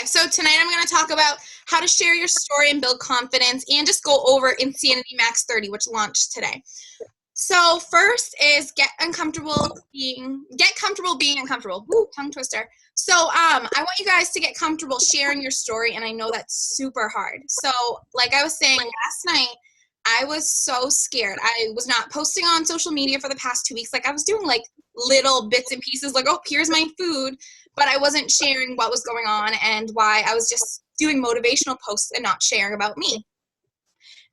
Okay, so tonight I'm going to talk about how to share your story and build confidence and just go over Insanity Max 30, which launched today. So first is get comfortable being uncomfortable. Woo, tongue twister. So I want you guys to get comfortable sharing your story, and I know that's super hard. So like I was saying last night, I was so scared. I was not posting on social media for the past 2 weeks. Like I was doing like little bits and pieces, like, oh, here's my food, but I wasn't sharing what was going on and why. I was just doing motivational posts and not sharing about me.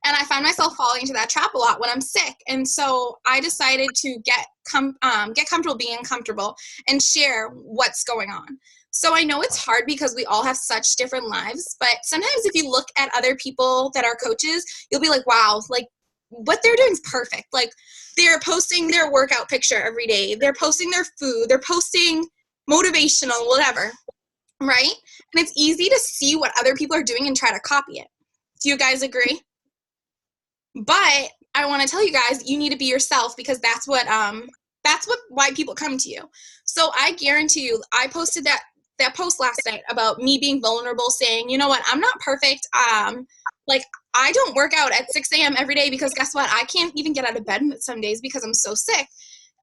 And I find myself falling into that trap a lot when I'm sick. And so I decided to get comfortable being uncomfortable and share what's going on. So I know it's hard because we all have such different lives, but sometimes if you look at other people that are coaches, you'll be like, wow, like what they're doing is perfect. Like they're posting their workout picture every day. They're posting their food. They're posting motivational, whatever, right? And it's easy to see what other people are doing and try to copy it. Do you guys agree? But I want to tell you guys, you need to be yourself, because that's what why people come to you. So I guarantee you, I posted that post last night about me being vulnerable, saying, you know what, I'm not perfect. Like I don't work out at 6 a.m. every day because guess what? I can't even get out of bed some days because I'm so sick.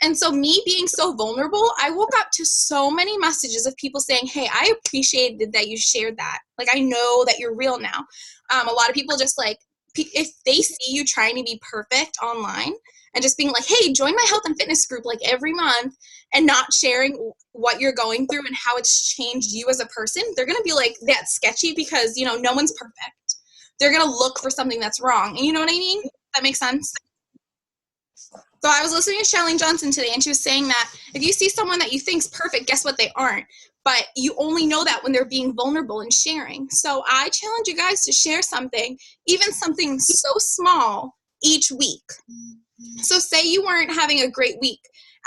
And so me being so vulnerable, I woke up to so many messages of people saying, hey, I appreciated that you shared that. Like, I know that you're real now. A lot of people just like, if they see you trying to be perfect online and just being like, hey, join my health and fitness group like every month, and not sharing what you're going through and how it's changed you as a person, they're going to be like, that's sketchy, because, you know, no one's perfect. They're going to look for something that's wrong. And you know what I mean? That makes sense? So I was listening to Chalene Johnson today, and she was saying that if you see someone that you think's perfect, guess what? They aren't. But you only know that when they're being vulnerable and sharing. So I challenge you guys to share something, even something so small, each week. So say you weren't having a great week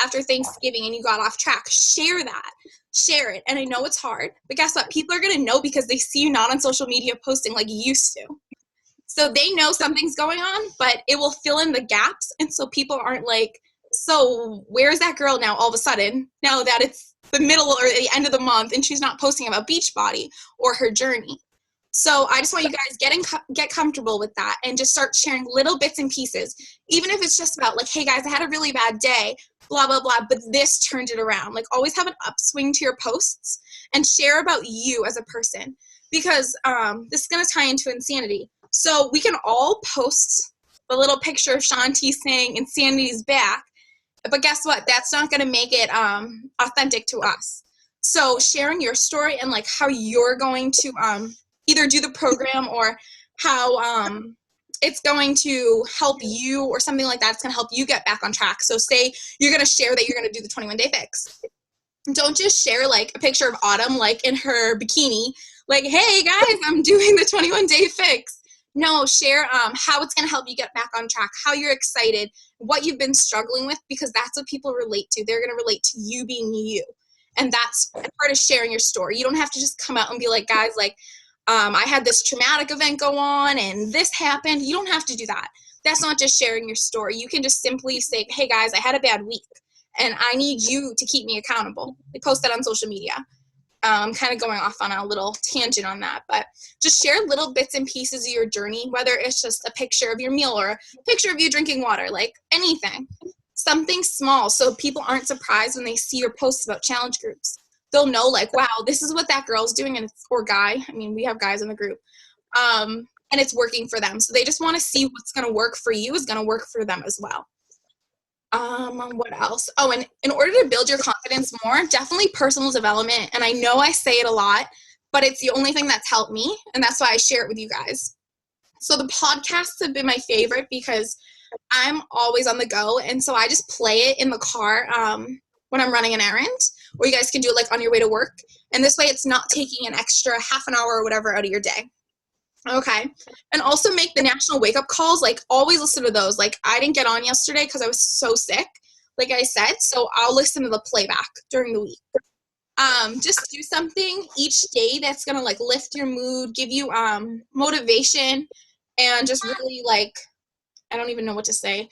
after Thanksgiving and you got off track. Share that. Share it. And I know it's hard, but guess what? People are going to know because they see you not on social media posting like you used to. So they know something's going on, but it will fill in the gaps. And so people aren't like, so where's that girl now all of a sudden, now that it's the middle or the end of the month and she's not posting about Beachbody or her journey. So I just want you guys get comfortable with that and just start sharing little bits and pieces, even if it's just about like, hey guys, I had a really bad day, blah, blah, blah, but this turned it around. Like always have an upswing to your posts and share about you as a person, because this is going to tie into insanity. So we can all post the little picture of Shanti saying insanity's back, but guess what? That's not going to make it authentic to us. So sharing your story and like how you're going to either do the program or how it's going to help you or something like that. It's going to help you get back on track. So say you're going to share that you're going to do the 21-day fix. Don't just share like a picture of Autumn like in her bikini, like, hey guys, I'm doing the 21-day fix. No, share how it's going to help you get back on track, how you're excited, what you've been struggling with, because that's what people relate to. They're going to relate to you being you. And that's part of sharing your story. You don't have to just come out and be like, guys, like, I had this traumatic event go on and this happened. You don't have to do that. That's not just sharing your story. You can just simply say, hey guys, I had a bad week and I need you to keep me accountable. They post that on social media. Kind of going off on a little tangent on that, but just share little bits and pieces of your journey, whether it's just a picture of your meal or a picture of you drinking water, like anything, something small, so people aren't surprised when they see your posts about challenge groups. They'll know like, wow, this is what that girl's doing, and it's, or guy, I mean, we have guys in the group, and it's working for them. So they just want to see what's going to work for you is going to work for them as well. What else? Oh, and in order to build your confidence more, definitely personal development. And I know I say it a lot, but it's the only thing that's helped me. And that's why I share it with you guys. So the podcasts have been my favorite because I'm always on the go. And so I just play it in the car when I'm running an errand, or you guys can do it like on your way to work. And this way it's not taking an extra half an hour or whatever out of your day. Okay. And also make the national wake-up calls. Like, always listen to those. Like, I didn't get on yesterday because I was so sick, like I said, so I'll listen to the playback during the week. Just do something each day that's going to, like, lift your mood, give you motivation, and just really, like, I don't even know what to say,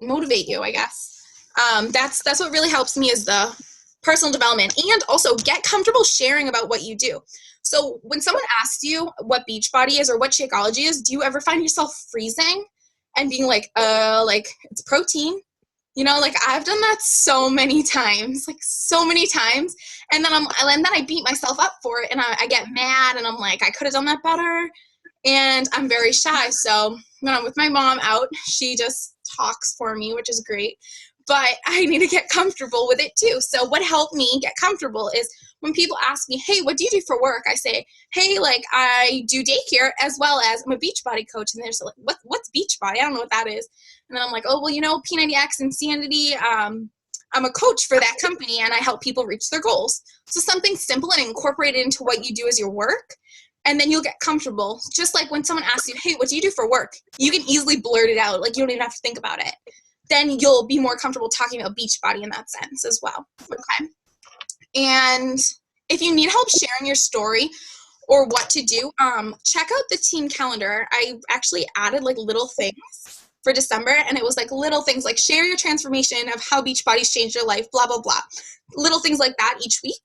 motivate you, I guess. That's what really helps me is the personal development, and also get comfortable sharing about what you do. So when someone asks you what Beachbody is or what Shakeology is, do you ever find yourself freezing and being like it's protein? You know, like I've done that so many times, and then I beat myself up for it, and I get mad, and I'm like, I could have done that better, and I'm very shy. So when I'm with my mom out, she just talks for me, which is great. But I need to get comfortable with it too. So what helped me get comfortable is when people ask me, hey, what do you do for work? I say, hey, like I do daycare as well as I'm a Beachbody coach. And they're just like, what's Beachbody? I don't know what that is. And then I'm like, oh, well, you know, P90X Insanity, I'm a coach for that company and I help people reach their goals. So something simple and incorporate it into what you do as your work. And then you'll get comfortable. Just like when someone asks you, hey, what do you do for work? You can easily blurt it out. Like you don't even have to think about it. Then you'll be more comfortable talking about Beachbody in that sense as well. Okay. And if you need help sharing your story or what to do, check out the team calendar. I actually added like little things for December, and it was like little things like share your transformation of how Beachbody's changed your life, blah, blah, blah. Little things like that each week.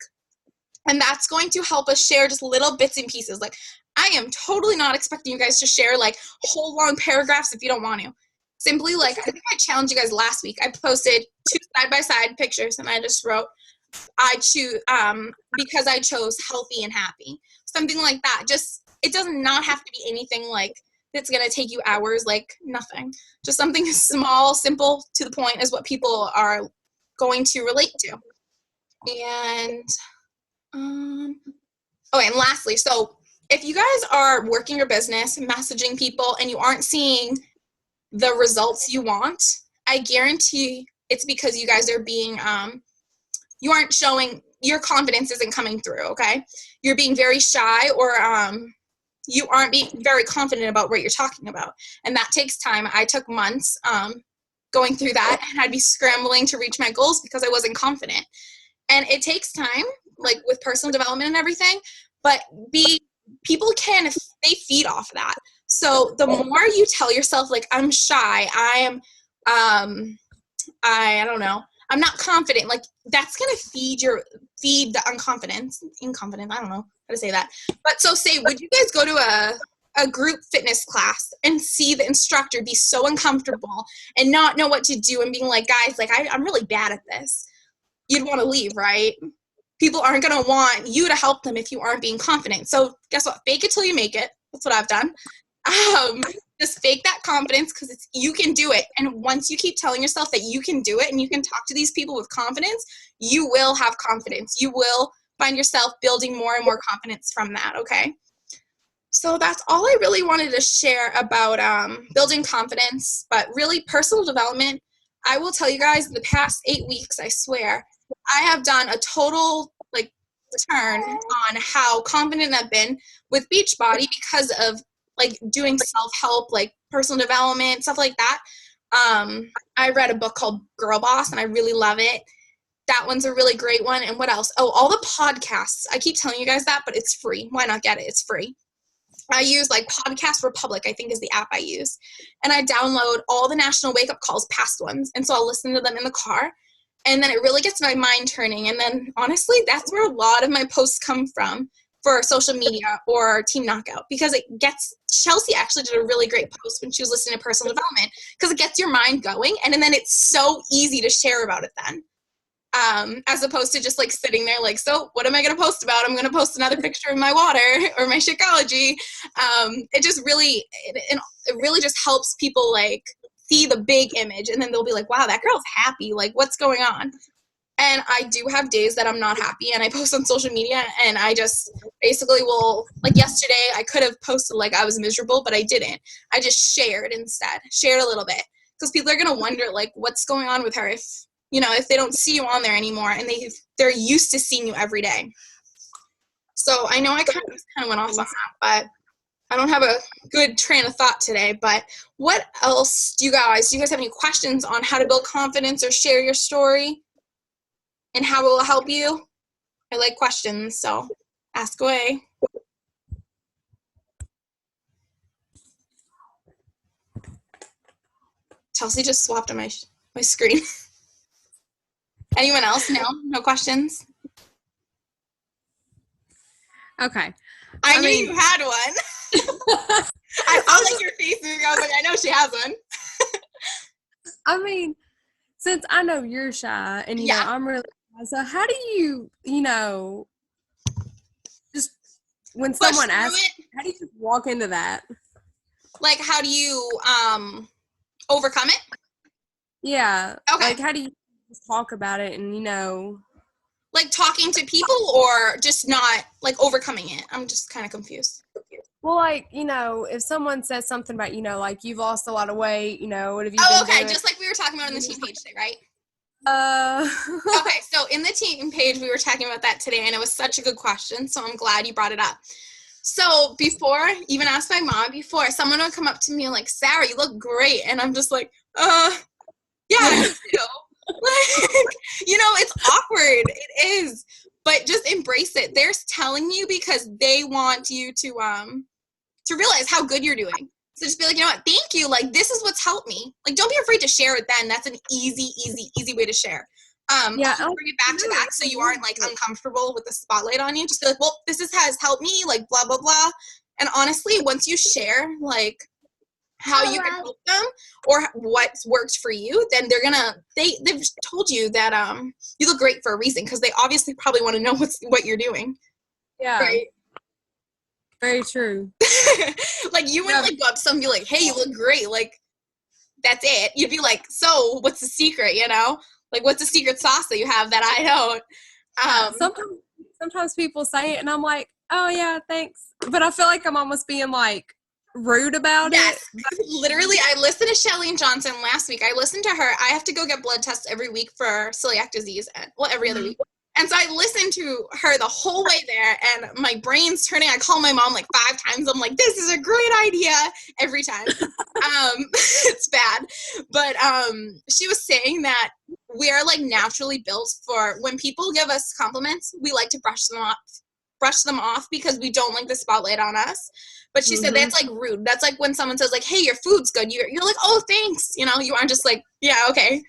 And that's going to help us share just little bits and pieces. Like I am totally not expecting you guys to share like whole long paragraphs if you don't want to. Simply like, I think I challenged you guys last week. I posted 2 side-by-side pictures and I just wrote, I choose, because I chose healthy and happy. Something like that. Just, it does not have to be anything like that's going to take you hours, like nothing. Just something small, simple, to the point is what people are going to relate to. And, and lastly, so if you guys are working your business, messaging people, and you aren't seeing the results you want, I guarantee it's because you guys are being, you aren't showing, your confidence isn't coming through, okay? You're being very shy or you aren't being very confident about what you're talking about. And that takes time. I took months going through that, and I'd be scrambling to reach my goals because I wasn't confident. And it takes time, like with personal development and everything, but people they feed off of that. So the more you tell yourself, like, I'm shy, I don't know, I'm not confident, like, that's going to feed the inconfidence, I don't know how to say that. But so say, would you guys go to a group fitness class and see the instructor be so uncomfortable and not know what to do and being like, guys, like, I'm really bad at this? You'd want to leave, right? People aren't going to want you to help them if you aren't being confident. So guess what? Fake it till you make it. That's what I've done. Just fake that confidence because you can do it. And once you keep telling yourself that you can do it and you can talk to these people with confidence, you will have confidence. You will find yourself building more and more confidence from that, okay? So that's all I really wanted to share about building confidence, but really personal development. I will tell you guys, the past 8 weeks, I swear, I have done a total like turn on how confident I've been with Beachbody because of like doing self-help, like personal development, stuff like that. I read a book called Girl Boss and I really love it. That one's a really great one. And what else? Oh, all the podcasts. I keep telling you guys that, but it's free. Why not get it? It's free. I use like Podcast Republic, I think is the app I use. And I download all the National Wake Up Calls, past ones. And so I'll listen to them in the car. And then it really gets my mind turning. And then honestly, that's where a lot of my posts come from for social media or Team Knockout, because Chelsea actually did a really great post when she was listening to personal development, because it gets your mind going. And then it's so easy to share about it then. As opposed to just like sitting there like, so what am I going to post about? I'm going to post another picture of my water or my Shakeology. It really just helps people like see the big image, and then they'll be like, wow, that girl's happy. Like, what's going on? And I do have days that I'm not happy and I post on social media, and I just basically will, like yesterday, I could have posted like I was miserable, but I didn't. I just shared a little bit, because people are going to wonder like what's going on with her if they don't see you on there anymore and they're used to seeing you every day. So I know I kind of went off on that, but I don't have a good train of thought today. But what else do you guys have any questions on how to build confidence or share your story and how it will help you? I like questions, so ask away. Chelsea just swapped on my screen. Anyone else? No? No questions? Okay. I knew you had one. I saw like your face moving. I was like, I know she has one. I mean, since I know you're shy and, you know, I'm really shy, so how do you, you know, just when someone asks, how do you just walk into that? Like, how do you overcome it? Yeah. Okay. Like, how do you just talk about it and, you know? Like talking to people or just not, like, overcoming it? I'm just kind of confused. Well, like, you know, if someone says something about, you know, like, you've lost a lot of weight, you know, what have you been doing? Just like we were talking about on the team page today, right? Uh, Okay, so in the team page, we were talking about that today, and it was such a good question, so I'm glad you brought it up. So before, even asked my mom before, someone would come up to me and like, Sarah, you look great. And I'm just like, yeah, you do. Like, you know, it's awkward. It is. But just embrace it. They're telling you because they want you to realize how good you're doing. So just be like, you know what, thank you. Like, this is what's helped me. Like, don't be afraid to share it then. That's an easy way to share. yeah, I'll bring it back to that so you aren't like uncomfortable with the spotlight on you. Just be like, well, has helped me, like blah, blah, blah. And honestly, once you share like how you can help them or what's worked for you, then they've told you that you look great for a reason because they obviously probably want to know what you're doing. Yeah. Right? Very true. Like you wouldn't like go up to someone and be like, hey, you look great. Like, that's it. You'd be like, so what's the secret, you know? Like, what's the secret sauce that you have that I don't? Sometimes people say it and I'm like, oh yeah, thanks. But I feel like I'm almost being like rude about it. Literally, I listened to Shelly Johnson last week. I listened to her. I have to go get blood tests every week for celiac disease. Every other week. And so I listened to her the whole way there, and my brain's turning. I call my mom like 5 times. I'm like, this is a great idea every time. It's bad. But she was saying that we are like naturally built for when people give us compliments, we like to brush them off because we don't like the spotlight on us. But she said that's like rude. That's like when someone says like, hey, your food's good. You're like, oh, thanks. You know, you aren't just like, yeah, okay.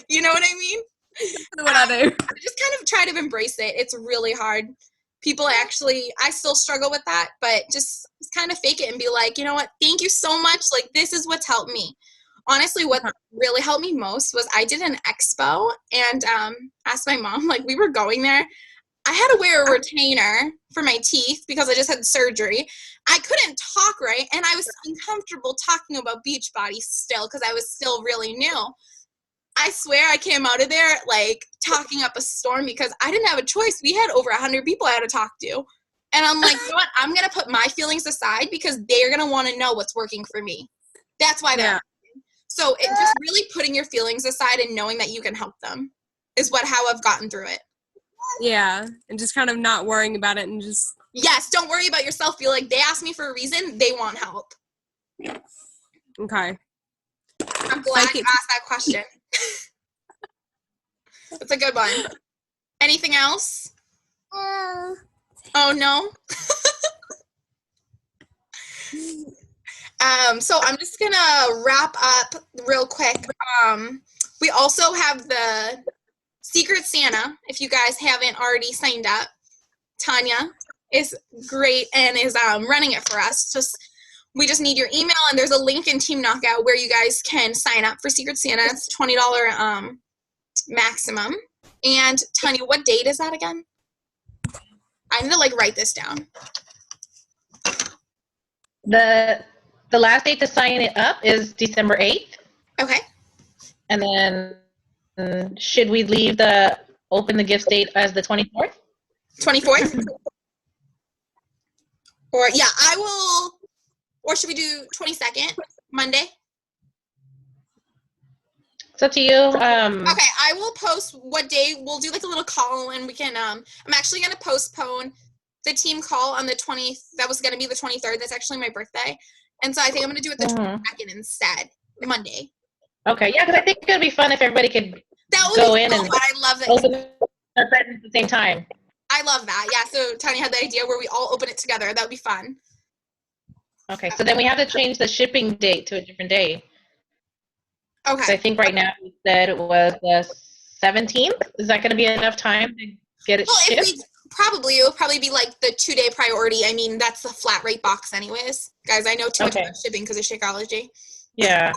You know what I mean? What I do. Just kind of try to embrace it. It's really hard. People I still struggle with that, but just kind of fake it and be like, you know what? Thank you so much. Like, this is what's helped me. Honestly, what really helped me most was I did an expo and asked my mom, like, we were going there. I had to wear a retainer for my teeth because I just had surgery. I couldn't talk right, and I was uncomfortable talking about Beachbody still because I was still really new. I swear I came out of there like talking up a storm because I didn't have a choice. We had over 100 people I had to talk to. And I'm like, you know what? I'm going to put my feelings aside because they're going to want to know what's working for me. That's why they're So just really putting your feelings aside and knowing that you can help them is how I've gotten through it. Yeah. And just kind of not worrying about it and just. Yes. Don't worry about yourself. Feel like they asked me for a reason. They want help. Okay. I'm glad you asked that question. That's a good one. Anything else? Oh, no? So I'm just going to wrap up real quick. We also have the Secret Santa, if you guys haven't already signed up. Tanya is great and is running it for us. We just need your email, and there's a link in Team Knockout where you guys can sign up for Secret Santa. It's $20 maximum. And Tanya, what date is that again? I need to like write this down. The last date to sign it up is December 8th. Okay. And then should we leave open the gift date as the 24th? 24th? I will, or should we do 22nd, Monday? It's up to you. Okay, I will post what day. We'll do like a little call and we can, I'm actually going to postpone the team call on the 20th. That was going to be the 23rd. That's actually my birthday. And so I think I'm going to do it the 22nd instead, Monday. Okay, yeah, because I think it would be fun if everybody could go in and I love that. open their presents at the same time. I love that. Yeah, so Tanya had the idea where we all open it together. That would be fun. Okay, so then we have to change the shipping date to a different day. Okay. So I think right now we said it was the 17th. Is that going to be enough time to get it shipped? It will probably be like the 2-day priority. I mean, that's the flat rate box anyways. Guys, I know too much about shipping because of Shakeology. Yeah.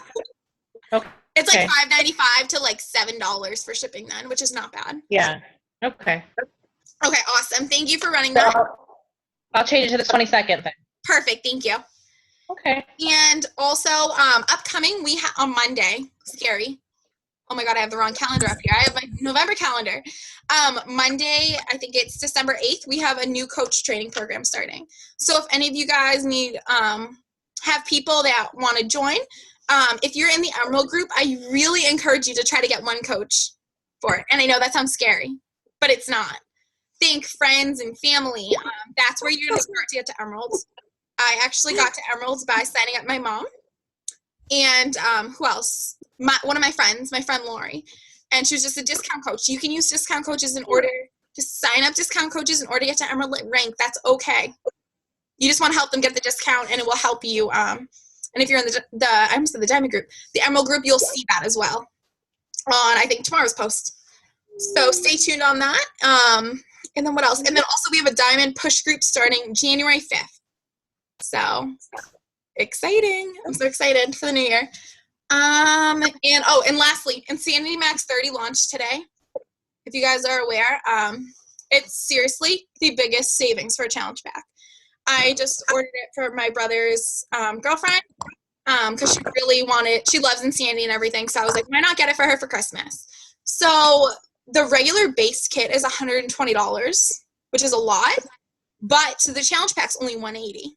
Okay. It's like $5.95 to like $7 for shipping then, which is not bad. Yeah. Okay. Okay, awesome. Thank you for running that. I'll change it to the 22nd then. Perfect, thank you. Okay. And also, upcoming, we have on Monday, scary. Oh my God, I have the wrong calendar up here. I have my November calendar. Monday, I think it's December 8th, we have a new coach training program starting. So if any of you guys need, have people that want to join, if you're in the Emerald group, I really encourage you to try to get one coach for it. And I know that sounds scary, but it's not. Think friends and family. That's where you're going to start to get to Emeralds. I actually got to Emeralds by signing up my mom. And who else? One of my friends, my friend Lori. And she was just a discount coach. You can use discount coaches in order to sign up discount coaches in order to get to Emerald rank. That's okay. You just want to help them get the discount, and it will help you. And if you're in I almost said the Diamond group, the Emerald group, you'll see that as well on, I think, tomorrow's post. So stay tuned on that. And then what else? And then also we have a Diamond push group starting January 5th. So exciting. I'm so excited for the new year. And lastly, Insanity Max 30 launched today. If you guys are aware, it's seriously the biggest savings for a challenge pack. I just ordered it for my brother's girlfriend because she really wanted, she loves Insanity and everything. So I was like, why not get it for her for Christmas? So the regular base kit is $120, which is a lot, but the challenge pack's only $180.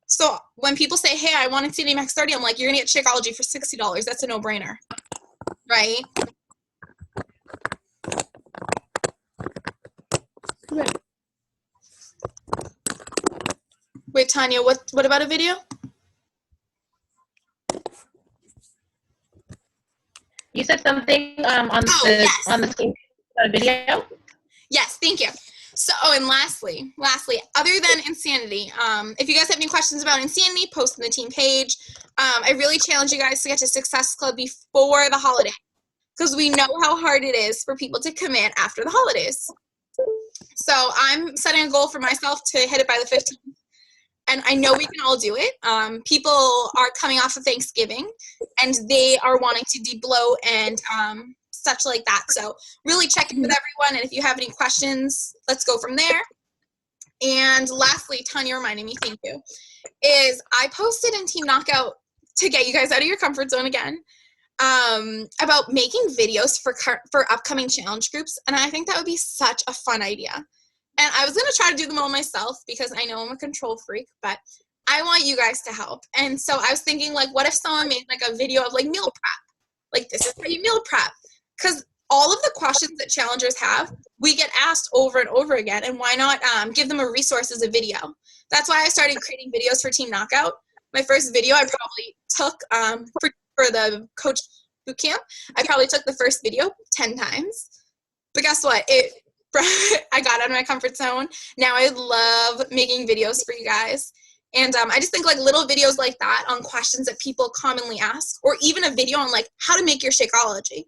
So when people say, hey, I want Insanity Max 30, I'm like, you're going to get Shakeology for $60. That's a no-brainer, right? Wait, Tanya, what about a video? You said something on the screen video? Yes, thank you. So, and lastly, other than Insanity, if you guys have any questions about Insanity, post on the team page. I really challenge you guys to get to Success Club before the holiday because we know how hard it is for people to commit after the holidays. So I'm setting a goal for myself to hit it by the 15th. And I know we can all do it. People are coming off of Thanksgiving, and they are wanting to debloat and such like that. So really check in with everyone, and if you have any questions, let's go from there. And lastly, Tanya reminded me, thank you, is I posted in Team Knockout to get you guys out of your comfort zone again about making videos for upcoming challenge groups, and I think that would be such a fun idea. And I was going to try to do them all myself because I know I'm a control freak, but I want you guys to help. And so I was thinking, like, what if someone made, like, a video of, like, meal prep? Like, this is how you meal prep. Because all of the questions that challengers have, we get asked over and over again, and why not give them a resource as a video? That's why I started creating videos for Team Knockout. My first video I probably took for the coach boot camp, I probably took the first video 10 times. But guess what? I got out of my comfort zone. Now I love making videos for you guys. And I just think like little videos like that on questions that people commonly ask, or even a video on like how to make your Shakeology.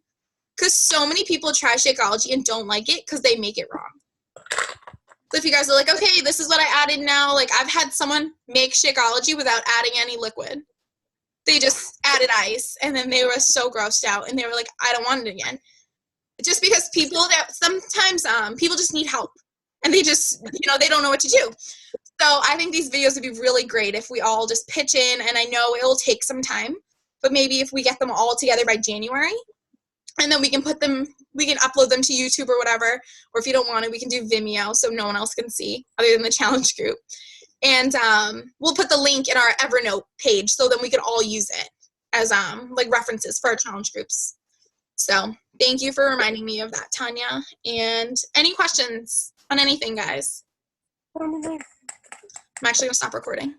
Because so many people try Shakeology and don't like it because they make it wrong. So if you guys are like, okay, this is what I added now. Like I've had someone make Shakeology without adding any liquid. They just added ice and then they were so grossed out and they were like, I don't want it again. Just because sometimes people just need help and they just, they don't know what to do. So I think these videos would be really great if we all just pitch in, and I know it will take some time, but maybe if we get them all together by January, and then we can upload them to YouTube or whatever, or if you don't want to, we can do Vimeo so no one else can see other than the challenge group. And we'll put the link in our Evernote page so then we can all use it as like references for our challenge groups. So thank you for reminding me of that, Tanya. And any questions on anything, guys? I'm actually going to stop recording.